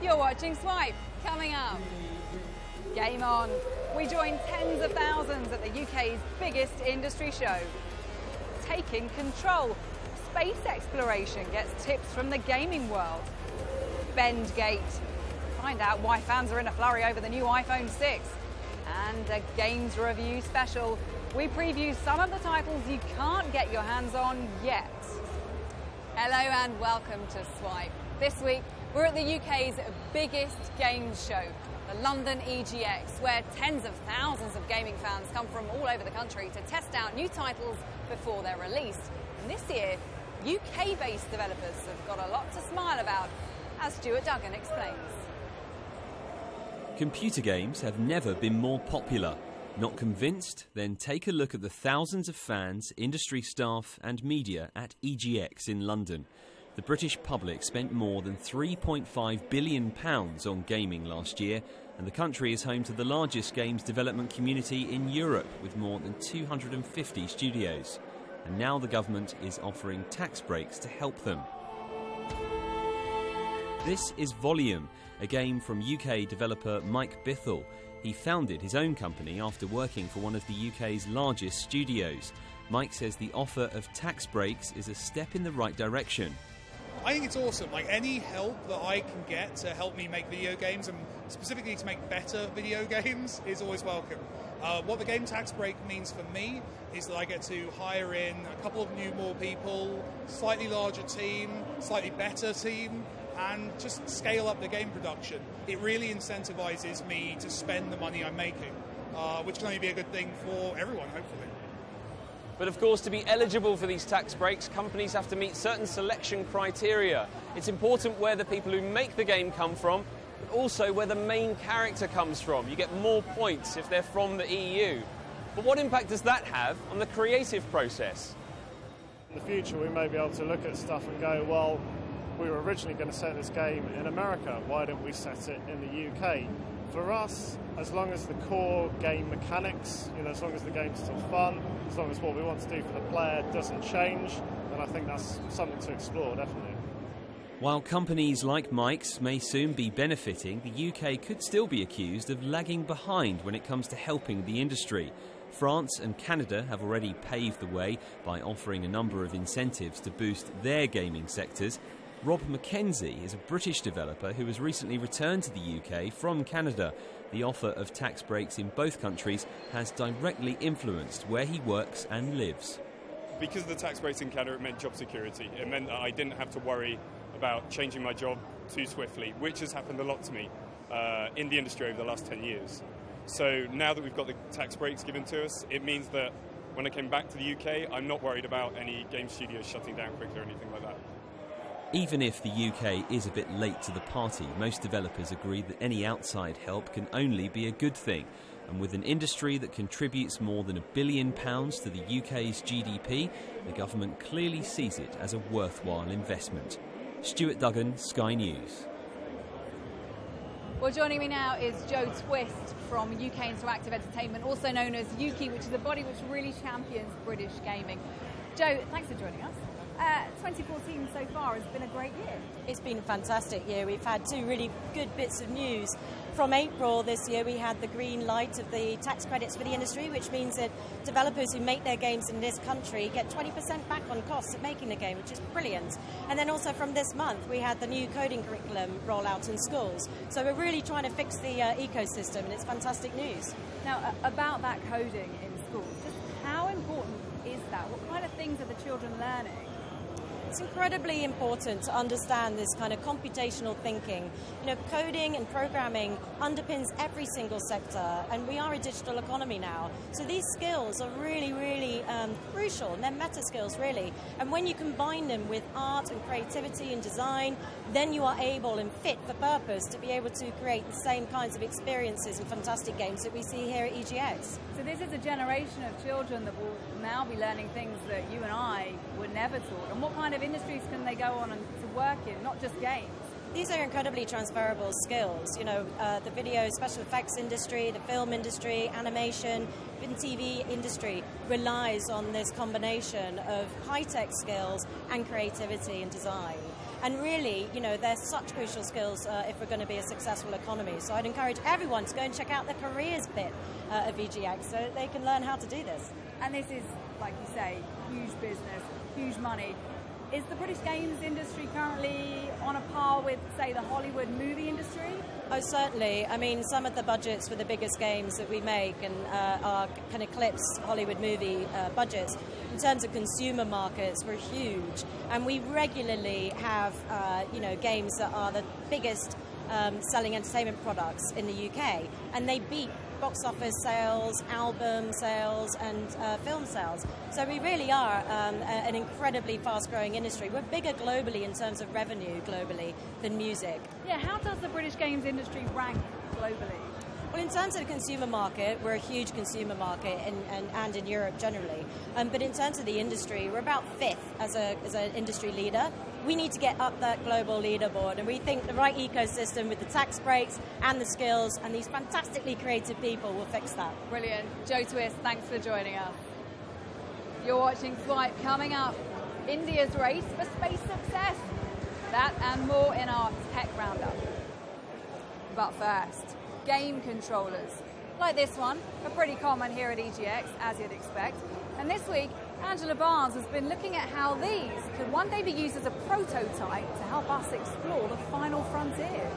You're watching Swipe. Coming up, Game On. We join tens of thousands at the UK's biggest industry show. Taking control. Space exploration gets tips from the gaming world. Bendgate. Find out why fans are in a flurry over the new iPhone 6. And a games review special. We preview some of the titles you can't get your hands on yet. Hello and welcome to Swipe. This week, we're at the UK's biggest games show, the London EGX, where tens of thousands of gaming fans come from all over the country to test out new titles before they're released. And this year, UK-based developers have got a lot to smile about, as Stuart Duggan explains. Computer games have never been more popular. Not convinced? Then take a look at the thousands of fans, industry staff and media at EGX in London. The British public spent more than £3.5 billion on gaming last year, and the country is home to the largest games development community in Europe, with more than 250 studios. And now the government is offering tax breaks to help them. This is Volume, a game from UK developer Mike Bithell. He founded his own company after working for one of the UK's largest studios. Mike says the offer of tax breaks is a step in the right direction. I think it's awesome. Like, any help that I can get to help me make video games, and specifically to make better video games, is always welcome. What the game tax break means for me is that I get to hire in a couple of more people, slightly larger team, slightly better team, and just scale up the game production. It really incentivizes me to spend the money I'm making, which can only be a good thing for everyone, hopefully. But of course, to be eligible for these tax breaks, companies have to meet certain selection criteria. It's important where the people who make the game come from, but also where the main character comes from. You get more points if they're from the EU. But what impact does that have on the creative process? In the future, we may be able to look at stuff and go, well, we were originally going to set this game in America. Why don't we set it in the UK? For us, as long as the core game mechanics, as long as the game's still fun, as long as what we want to do for the player doesn't change, then I think that's something to explore, definitely. While companies like Mike's may soon be benefiting, the UK could still be accused of lagging behind when it comes to helping the industry. France and Canada have already paved the way by offering a number of incentives to boost their gaming sectors. Rob Mackenzie is a British developer who has recently returned to the UK from Canada. The offer of tax breaks in both countries has directly influenced where he works and lives. Because of the tax breaks in Canada, it meant job security. It meant that I didn't have to worry about changing my job too swiftly, which has happened a lot to me in the industry over the last 10 years. So now that we've got the tax breaks given to us, it means that when I came back to the UK, I'm not worried about any game studios shutting down quickly or anything like that. Even if the UK is a bit late to the party, most developers agree that any outside help can only be a good thing. And with an industry that contributes more than £1 billion to the UK's GDP, the government clearly sees it as a worthwhile investment. Stuart Duggan, Sky News. Well, joining me now is Joe Twist from UK Interactive Entertainment, also known as Yuki, which is a body which really champions British gaming. Joe, thanks for joining us. 2014 so far has been a great year. It's been a fantastic year. We've had two really good bits of news. From April this year, we had the green light of the tax credits for the industry, which means that developers who make their games in this country get 20% back on costs of making the game, which is brilliant. And then also from this month, we had the new coding curriculum roll out in schools. So we're really trying to fix the ecosystem, and it's fantastic news. Now, about that coding in schools, just how important is that? What kind of things are the children learning? It's incredibly important to understand this kind of computational thinking. Coding and programming underpins every single sector, and we are a digital economy now. So these skills are really, really crucial, and they're meta skills, really. And when you combine them with art and creativity and design, then you are able and fit for purpose to be able to create the same kinds of experiences and fantastic games that we see here at EGX. So this is a generation of children that will now be learning things that you and I were never taught. And what kind of industries can they go on and to work in, not just games? These are incredibly transferable skills. The video special effects industry, the film industry, animation, even TV industry relies on this combination of high-tech skills and creativity and design. And really, you know, they're such crucial skills if we're going to be a successful economy. So I'd encourage everyone to go and check out the careers bit of EGX so that they can learn how to do this. And this is, like you say, huge business, huge money. Is the British games industry currently on a par with, say, the Hollywood movie industry? Oh, certainly. I mean, some of the budgets for the biggest games that we make can eclipse Hollywood movie budgets. In terms of consumer markets, we're huge, and we regularly have, games that are the biggest selling entertainment products in the UK, and they beat box office sales, album sales, and film sales. So we really are an incredibly fast-growing industry. We're bigger globally in terms of revenue globally than music. Yeah, how does the British games industry rank globally? Well, in terms of the consumer market, we're a huge consumer market and in Europe generally. But in terms of the industry, we're about fifth as an industry leader. We need to get up that global leaderboard, and we think the right ecosystem with the tax breaks and the skills and these fantastically creative people will fix that. Brilliant. Joe Twist, thanks for joining us. You're watching Swipe. Coming up, India's race for space success. That and more in our tech roundup. But first, game controllers. Like this one, are pretty common here at EGX, as you'd expect. And this week, Angela Barnes has been looking at how these could one day be used as a prototype to help us explore the final frontier.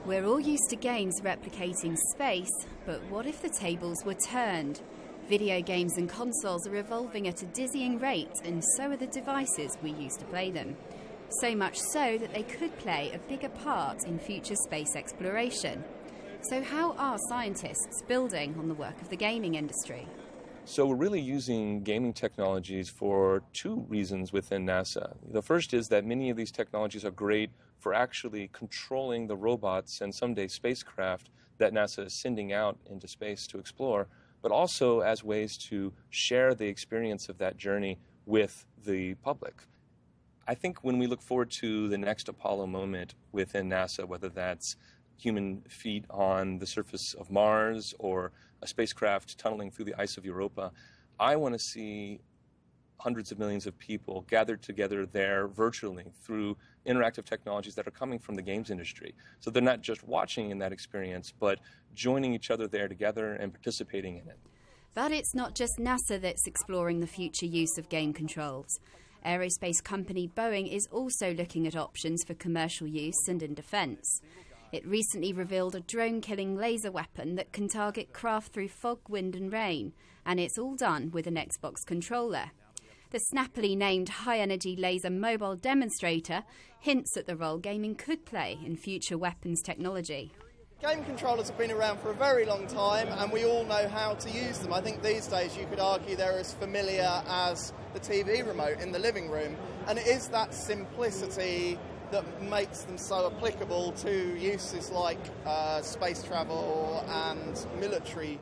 We're all used to games replicating space, but what if the tables were turned? Video games and consoles are evolving at a dizzying rate, and so are the devices we use to play them. So much so that they could play a bigger part in future space exploration. So how are scientists building on the work of the gaming industry? So we're really using gaming technologies for two reasons within NASA. The first is that many of these technologies are great for actually controlling the robots and someday spacecraft that NASA is sending out into space to explore, but also as ways to share the experience of that journey with the public. I think when we look forward to the next Apollo moment within NASA, whether that's human feet on the surface of Mars or a spacecraft tunneling through the ice of Europa, I want to see hundreds of millions of people gathered together there virtually through interactive technologies that are coming from the games industry. So they're not just watching in that experience, but joining each other there together and participating in it. But it's not just NASA that's exploring the future use of game controls. Aerospace company Boeing is also looking at options for commercial use and in defence. It recently revealed a drone-killing laser weapon that can target craft through fog, wind and rain, and it's all done with an Xbox controller. The snappily named high-energy laser mobile demonstrator hints at the role gaming could play in future weapons technology. Game controllers have been around for a very long time, and we all know how to use them. I think these days you could argue they're as familiar as the TV remote in the living room, and it is that simplicity that makes them so applicable to uses like space travel and military.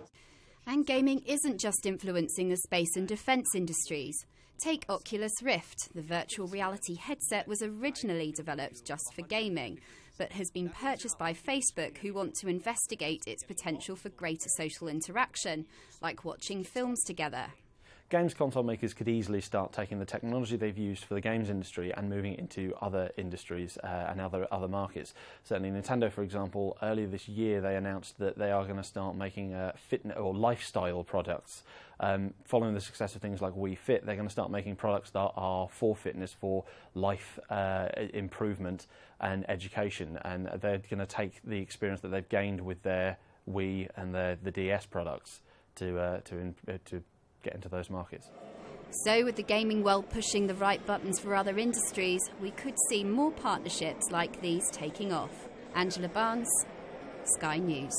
And gaming isn't just influencing the space and defence industries. Take Oculus Rift. The virtual reality headset was originally developed just for gaming, but has been purchased by Facebook, who want to investigate its potential for greater social interaction, like watching films together. Games console makers could easily start taking the technology they've used for the games industry and moving it into other industries and other markets. Certainly Nintendo, for example, earlier this year they announced that they are going to start making fitness or lifestyle products. Following the success of things like Wii Fit, they're going to start making products that are for fitness, for life improvement and education, and they're going to take the experience that they've gained with their Wii and the DS products to get into those markets. So with the gaming world pushing the right buttons for other industries, we could see more partnerships like these taking off. Angela Barnes, Sky News.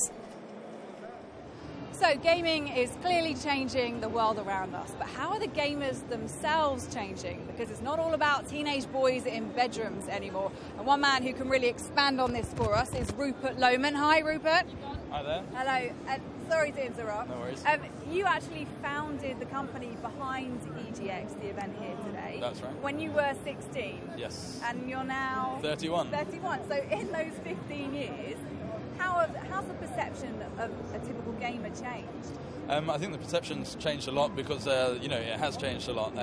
So gaming is clearly changing the world around us, but how are the gamers themselves changing? Because it's not all about teenage boys in bedrooms anymore. And one man who can really expand on this for us is Rupert Lohman. Hi, Rupert. Hi there. Hello. Sorry to interrupt. No worries. You actually founded the company behind EGX, the event here today. That's right. When you were 16. Yes. And you're now... 31. 31. So in those 15 years, How's the perception of a typical gamer changed? I think the perception's changed a lot because, it has changed a lot.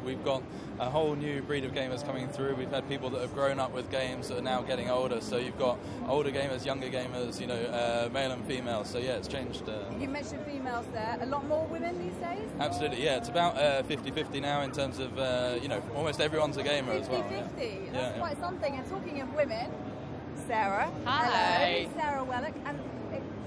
We've got a whole new breed of gamers coming through. We've had people that have grown up with games that are now getting older. So you've got older gamers, younger gamers, male and female. So, yeah, it's changed. You mentioned females there. A lot more women these days? Absolutely, yeah. It's about 50-50 now in terms of, almost everyone's a gamer as well. 50-50. That's quite something. And talking of women, Sarah. Hi. Hello, Sarah Wellock. And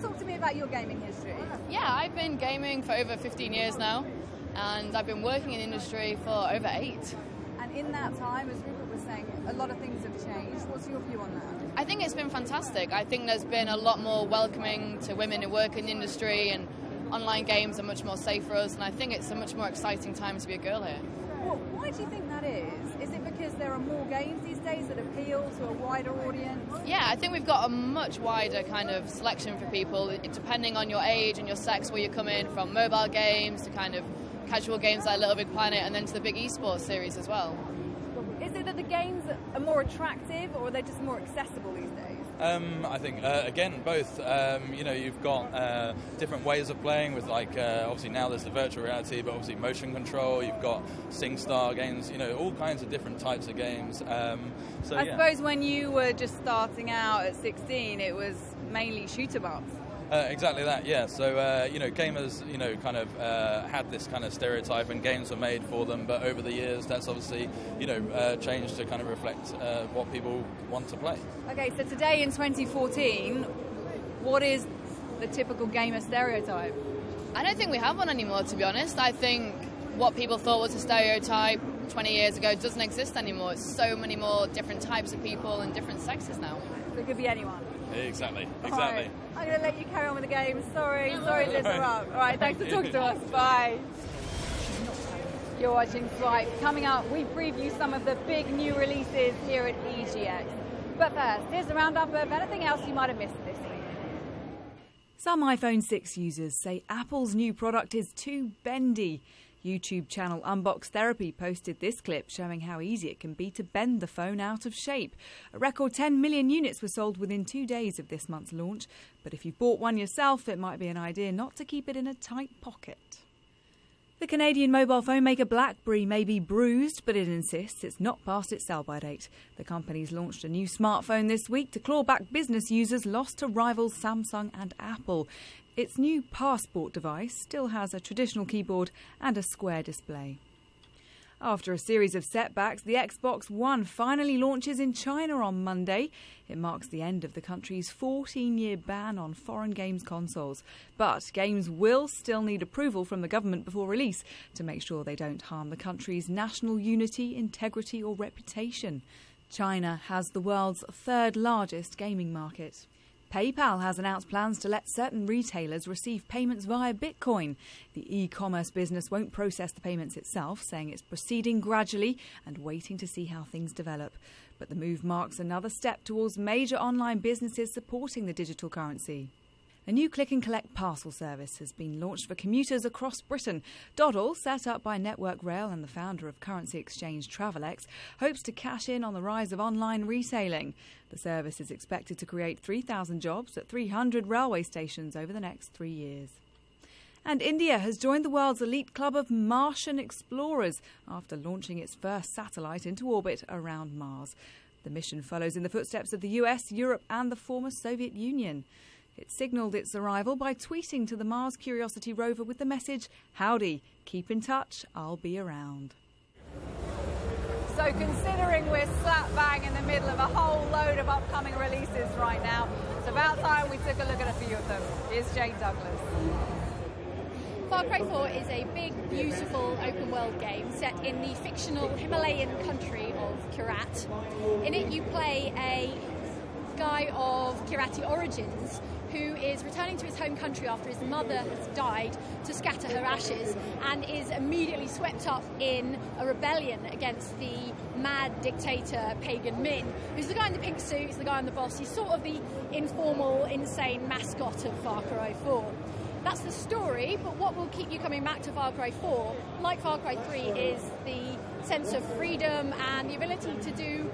talk to me about your gaming history. Yeah, I've been gaming for over 15 years now, and I've been working in the industry for over 8. And in that time, as Rupert was saying, a lot of things have changed. What's your view on that? I think it's been fantastic. I think there's been a lot more welcoming to women who work in the industry, and online games are much more safe for us, and I think it's a much more exciting time to be a girl here. Well, why do you think that is? Is it because there are more games these days that appeal to a wider audience? Yeah, I think we've got a much wider kind of selection for people, depending on your age and your sex, where you come in, from mobile games to kind of casual games like Little Big Planet, and then to the big esports series as well. Is it that the games are more attractive, or are they just more accessible these days? I think, again, both. You've got different ways of playing with, obviously now there's the virtual reality, but obviously motion control, you've got SingStar games, all kinds of different types of games. I suppose when you were just starting out at 16, it was mainly shoot-em-ups. Exactly that, yeah. So, gamers, had this kind of stereotype and games were made for them, but over the years that's obviously, changed to kind of reflect what people want to play. Okay, so today in 2014, what is the typical gamer stereotype? I don't think we have one anymore, to be honest. I think what people thought was a stereotype 20 years ago doesn't exist anymore. It's so many more different types of people and different sexes now. So it could be anyone. Exactly. Right. I'm going to let you carry on with the game. Sorry to interrupt. All right, thanks for talking to us. Bye. You're watching Swipe. Coming up, we preview some of the big new releases here at EGX. But first, here's a roundup of anything else you might have missed this week. Some iPhone 6 users say Apple's new product is too bendy. YouTube channel Unbox Therapy posted this clip showing how easy it can be to bend the phone out of shape. A record 10 million units were sold within 2 days of this month's launch, but if you've bought one yourself, it might be an idea not to keep it in a tight pocket. The Canadian mobile phone maker BlackBerry may be bruised, but it insists it's not past its sell-by date. The company's launched a new smartphone this week to claw back business users lost to rivals Samsung and Apple. Its new Passport device still has a traditional keyboard and a square display. After a series of setbacks, the Xbox One finally launches in China on Monday. It marks the end of the country's 14-year ban on foreign games consoles. But games will still need approval from the government before release to make sure they don't harm the country's national unity, integrity or reputation. China has the world's third largest gaming market. PayPal has announced plans to let certain retailers receive payments via Bitcoin. The e-commerce business won't process the payments itself, saying it's proceeding gradually and waiting to see how things develop. But the move marks another step towards major online businesses supporting the digital currency. A new click-and-collect parcel service has been launched for commuters across Britain. Doddle, set up by Network Rail and the founder of currency exchange Travelex, hopes to cash in on the rise of online retailing. The service is expected to create 3,000 jobs at 300 railway stations over the next 3 years. And India has joined the world's elite club of Martian explorers after launching its first satellite into orbit around Mars. The mission follows in the footsteps of the US, Europe and the former Soviet Union. It signalled its arrival by tweeting to the Mars Curiosity rover with the message, "Howdy, keep in touch, I'll be around." So considering we're slap bang in the middle of a whole load of upcoming releases right now, it's about time we took a look at a few of them. Here's Jane Douglas. Far Cry 4 is a big, beautiful open-world game set in the fictional Himalayan country of Kirat. In it you play a guy of Kirati origins who is returning to his home country after his mother has died to scatter her ashes and is immediately swept up in a rebellion against the mad dictator Pagan Min, who's the guy in the pink suit, he's the guy on the boss, he's sort of the informal, insane mascot of Far Cry 4. That's the story, but what will keep you coming back to Far Cry 4, like Far Cry 3, is the sense of freedom and the ability to do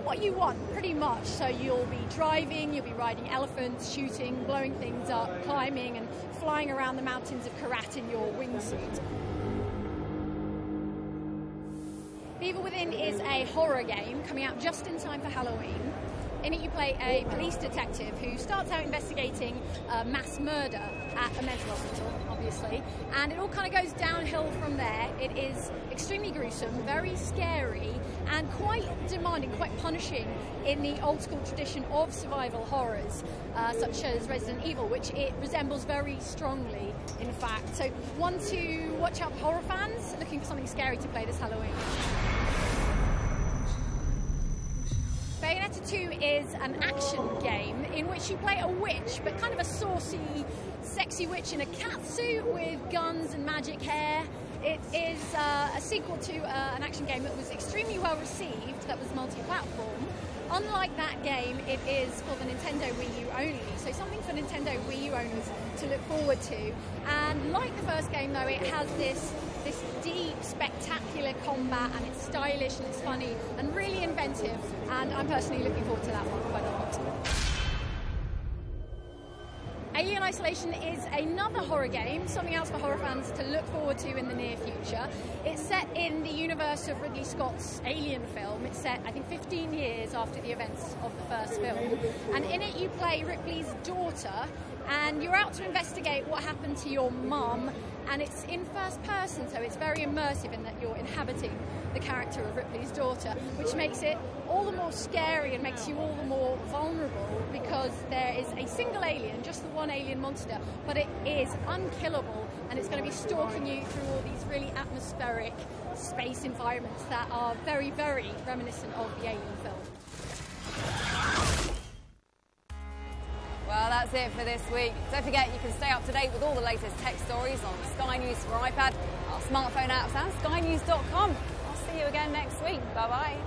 what you want, pretty much. So you'll be driving, you'll be riding elephants, shooting, blowing things up, climbing and flying around the mountains of Karat in your wingsuit. The Evil Within is a horror game coming out just in time for Halloween. In it you play a police detective who starts out investigating mass murder at a mental hospital, obviously, and it all kind of goes downhill from there. It is extremely gruesome, very scary, and quite demanding, quite punishing in the old school tradition of survival horrors, such as Resident Evil, which it resembles very strongly, in fact. So one to watch out for horror fans looking for something scary to play this Halloween. Bayonetta 2 is an action game in which you play a witch, but kind of a saucy, sexy witch in a catsuit with guns and magic hair. It is a sequel to an action game that was extremely well received, that was multi-platform. Unlike that game, it is for the Nintendo Wii U only, so something for Nintendo Wii U owners to look forward to. And like the first game, though, it has this deep, spectacular combat, and it's stylish and it's funny and really inventive, and I'm personally looking forward to that one quite a lot. Alien Isolation is another horror game, something else for horror fans to look forward to in the near future. It's set in the universe of Ridley Scott's Alien film. It's set, I think, 15 years after the events of the first film. And in it you play Ripley's daughter, and you're out to investigate what happened to your mum, and it's in first person, so it's very immersive in that you're inhabiting the character of Ripley's daughter, which makes it all the more scary and makes you all the more vulnerable, because there is a single alien, just the one alien monster, but it is unkillable, and it's going to be stalking you through all these really atmospheric space environments that are very, very reminiscent of the Alien film. Well, that's it for this week. Don't forget, you can stay up to date with all the latest tech stories on Sky News for iPad, our smartphone apps, and skynews.com. I'll see you again next week. Bye-bye.